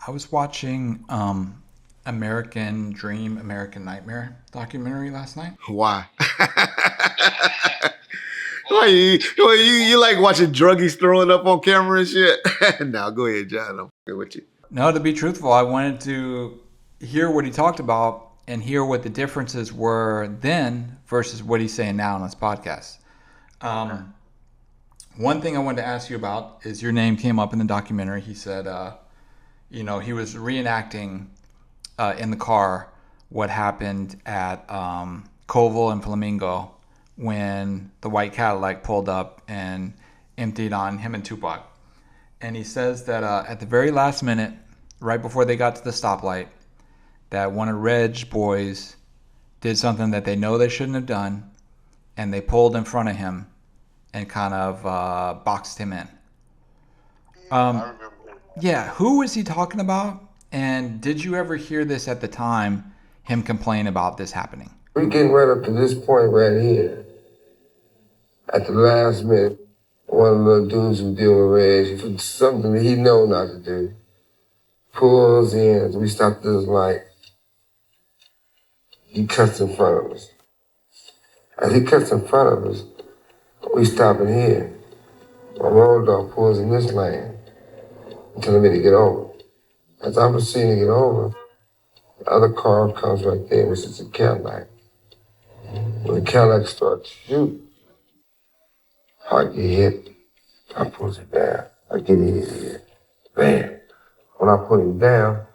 I was watching Dream American Knightmare documentary last night. Why? You like watching druggies throwing up on camera and shit? Now go ahead, John. I'm fucking with you. No, to be truthful, I wanted to hear what he talked about and hear what the differences were then versus what he's saying now on his podcast. Um, One thing I wanted to ask you about is your name came up in the documentary. He said, he was reenacting in the car what happened at Koval and Flamingo when the white Cadillac pulled up and emptied on him and Tupac. And he says that at the very last minute, right before they got to the stoplight, that one of Reg's boys did something that they know they shouldn't have done, and they pulled in front of him and kind of boxed him in. I Um, remember. yeah, who was he talking about? And did you ever hear this at the time, him complain about this happening? We getting right up to this point right here. At the last minute, one of the little dudes who deal with Reg, for something that he know not to do, pulls in as we stop this light. He cuts in front of us. As he cuts in front of us, we stop in here. My road dog pulls in this lane and telling me to get over. As I proceed to get over, the other car comes right there, which is a Cadillac. When the Cadillac starts to shoot, I get hit. I pull it down. I get hit here. Bam. When I put him down,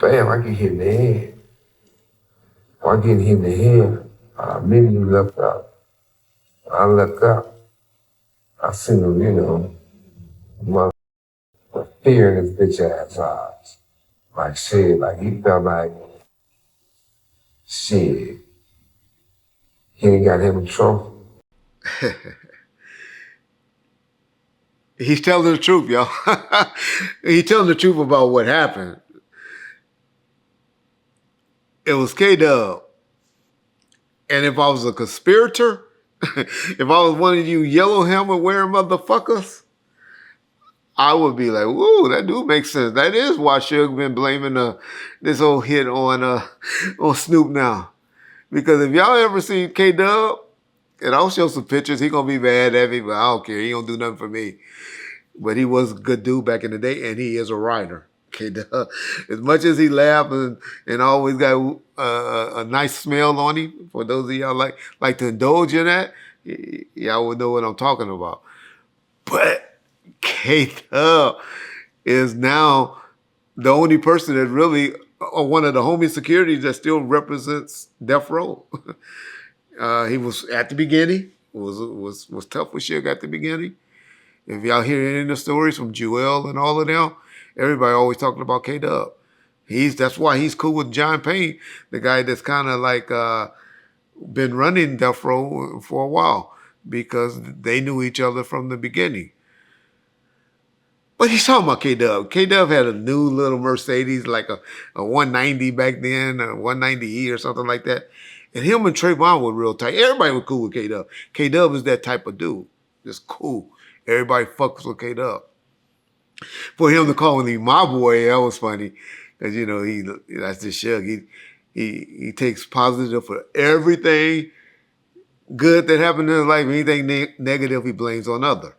bam, I get hit in the head. When I get hit in the head, I immediately look up. When I look up, I see him, my fear in his bitch ass eyes. Like shit, like he felt like shit. He ain't got him a trophy. He's telling the truth, y'all. He's telling the truth about what happened. It was K-Dub. And if I was a conspirator, if I was one of you yellow helmet wearing motherfuckers, I would be like, "Woo, that do make sense. That is why Suge been blaming this old hit on Snoop now. Because if y'all ever see K-Dub, and I'll show some pictures, he gonna be mad at me, but I don't care. He don't do nothing for me. But he was a good dude back in the day, and he is a writer. K-Dub. As much as he laughed and always got a nice smell on him, for those of y'all like to indulge in that, y'all would know what I'm talking about. But K-Dub is now the only person that really, or one of the homie securities that still represents Death Row. He was at the beginning, was tough with Suge at the beginning. If y'all hear any of the stories from Jewel and all of them, everybody always talking about K-Dub. That's why he's cool with John Payne, the guy that's kind of like been running Death Row for a while, because they knew each other from the beginning. But he's talking about K-Dub. K-Dub had a new little Mercedes, like a 190 back then, a 190E or something like that. And him and Trayvon were real tight. Everybody was cool with K-Dub. K-Dub is that type of dude. Just cool. Everybody fucks with K-Dub. For him to call him my boy, that was funny. Because, that's just Suge. He takes positive for everything good that happened in his life. Anything negative, he blames on other.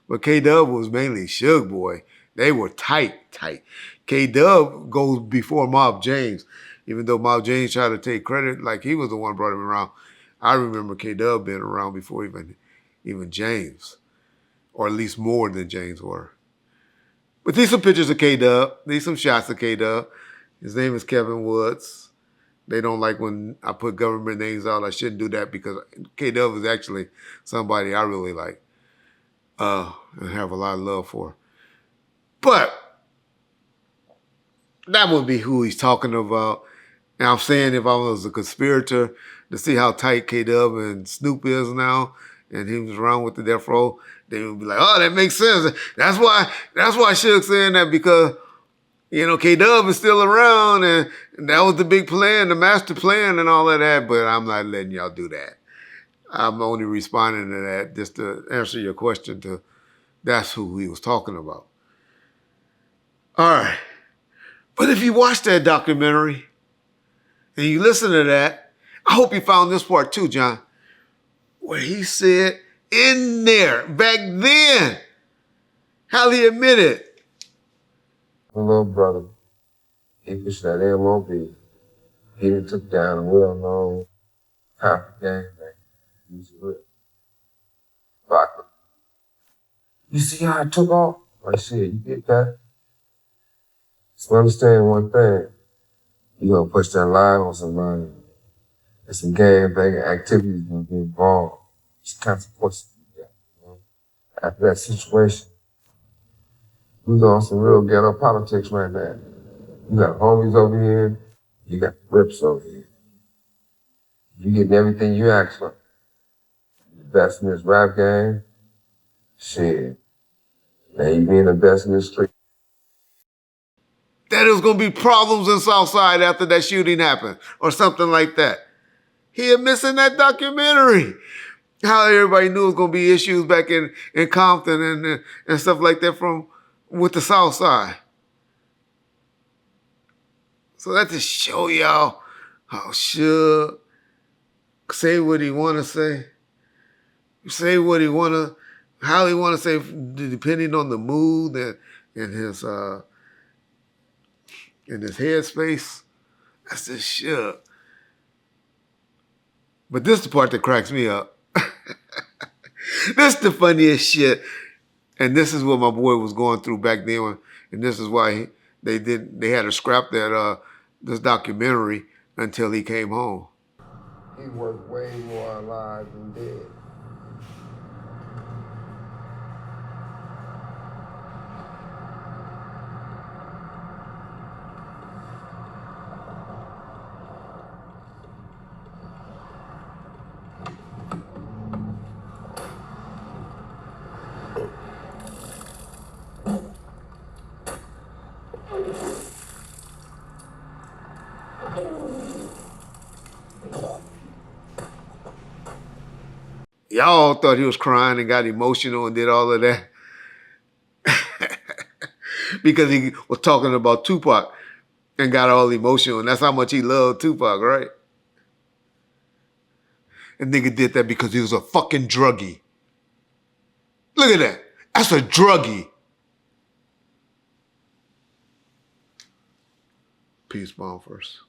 But K-Dub was mainly Suge boy. They were tight. K-Dub goes before Mob James. Even though Mob James tried to take credit, like he was the one who brought him around. I remember K-Dub being around before even James. Or at least more than James were. But these some pictures of K-Dub. These some shots of K-Dub. His name is Kevin Woods. They don't like when I put government names out. I shouldn't do that because K-Dub is actually somebody I really like. And have a lot of love for. But that would be who he's talking about. And I'm saying if I was a conspirator to see how tight K-Dub and Snoop is now, and he was around with the Death Row, they would be like, "Oh, that makes sense." That's why Suge's saying that, because K-Dub is still around, and that was the big plan, the master plan, and all of that. But I'm not letting y'all do that. I'm only responding to that just to answer your question. That's who he was talking about. All right. But if you watch that documentary and you listen to that, I hope you found this part too, John, where he said in there, back then, how he admitted. My little brother, he was that MOB. He done took down a well-known cop gang back. He was real. Vodka. You see how it took off? Like shit, you get that? So understand one thing. You gonna push that line on somebody. There's some gang banging activities gonna be involved. It's consequences you got, you know? After that situation, we on some real ghetto politics right now. You got homies over here, you got rips over here. You getting everything you ask for. The best in this rap game, shit. Now you being the best in the street. That there was going to be problems in Southside after that shooting happened or something like that. He admits in that documentary how everybody knew it was going to be issues back in Compton and stuff like that with the Southside. So that just show y'all how Suge say what he want to say what he want to, how he want to say, depending on the mood and his in his headspace. That's just Suge. But this is the part that cracks me up. This is the funniest shit. And this is what my boy was going through back then. And this is why they had to scrap that this documentary until he came home. He was way more alive than dead. Y'all thought he was crying and got emotional and did all of that. Because he was talking about Tupac and got all emotional. And that's how much he loved Tupac, right? And nigga did that because he was a fucking druggie. Look at that. That's a druggie. Peace bomb first.